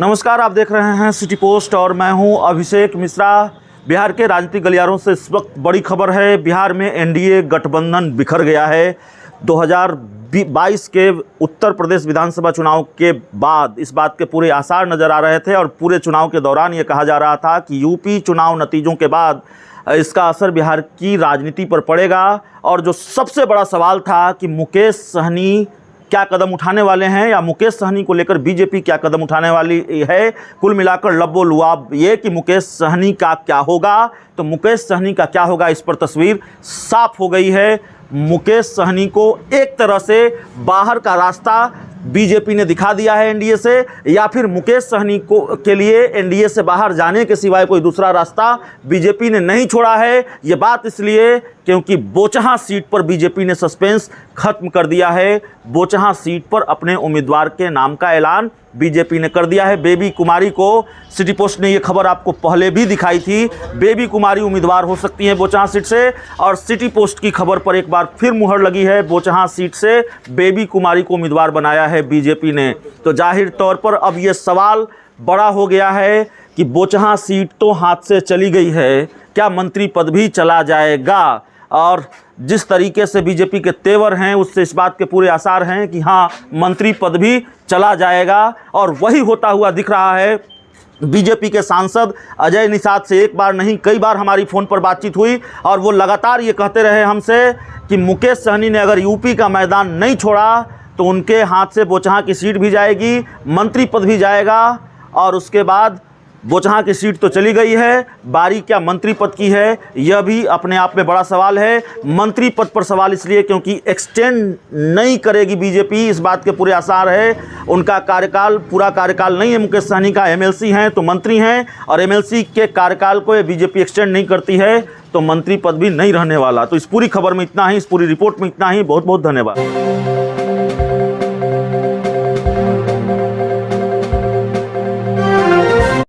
नमस्कार, आप देख रहे हैं सिटी पोस्ट और मैं हूं अभिषेक मिश्रा। बिहार के राजनीतिक गलियारों से इस वक्त बड़ी खबर है। बिहार में एनडीए गठबंधन बिखर गया है। 2022 के उत्तर प्रदेश विधानसभा चुनाव के बाद इस बात के पूरे आसार नज़र आ रहे थे और पूरे चुनाव के दौरान ये कहा जा रहा था कि यूपी चुनाव नतीजों के बाद इसका असर बिहार की राजनीति पर पड़ेगा। और जो सबसे बड़ा सवाल था कि मुकेश सहनी क्या कदम उठाने वाले हैं या मुकेश सहनी को लेकर बीजेपी क्या कदम उठाने वाली है। कुल मिलाकर लब्बो लुआब ये कि मुकेश सहनी का क्या होगा। तो मुकेश सहनी का क्या होगा, इस पर तस्वीर साफ हो गई है। मुकेश सहनी को एक तरह से बाहर का रास्ता बीजेपी ने दिखा दिया है एनडीए से, या फिर मुकेश सहनी को के लिए एनडीए से बाहर जाने के सिवाय कोई दूसरा रास्ता बीजेपी ने नहीं छोड़ा है। ये बात इसलिए क्योंकि बोचहां सीट पर बीजेपी ने सस्पेंस खत्म कर दिया है। बोचहां सीट पर अपने उम्मीदवार के नाम का ऐलान बीजेपी ने कर दिया है। बेबी कुमारी को, सिटी पोस्ट ने ये खबर आपको पहले भी दिखाई थी, बेबी कुमारी उम्मीदवार हो सकती हैं बोचहां सीट से। और सिटी पोस्ट की खबर पर एक बार फिर मुहर लगी है, बोचहां सीट से बेबी कुमारी को उम्मीदवार बनाया है बीजेपी ने। तो जाहिर तौर पर अब ये सवाल बड़ा हो गया है कि बोचहां सीट तो हाथ से चली गई है, क्या मंत्री पद भी चला जाएगा। और जिस तरीके से बीजेपी के तेवर हैं उससे इस बात के पूरे आसार हैं कि हाँ, मंत्री पद भी चला जाएगा। और वही होता हुआ दिख रहा है। बीजेपी के सांसद अजय निषाद से एक बार नहीं कई बार हमारी फ़ोन पर बातचीत हुई और वो लगातार ये कहते रहे हमसे कि मुकेश सहनी ने अगर यूपी का मैदान नहीं छोड़ा तो उनके हाथ से बोचहां की सीट भी जाएगी, मंत्री पद भी जाएगा। और उसके बाद बोचहां की सीट तो चली गई है, बारी क्या मंत्री पद की है, यह भी अपने आप में बड़ा सवाल है। मंत्री पद पर सवाल इसलिए क्योंकि एक्सटेंड नहीं करेगी बीजेपी, इस बात के पूरे आसार है। उनका कार्यकाल पूरा कार्यकाल नहीं है, मुकेश सहनी का एमएलसी हैं तो मंत्री हैं, और एमएलसी के कार्यकाल को ये बीजेपी एक्सटेंड नहीं करती है तो मंत्री पद भी नहीं रहने वाला। तो इस पूरी खबर में इतना ही, इस पूरी रिपोर्ट में इतना ही। बहुत बहुत धन्यवाद।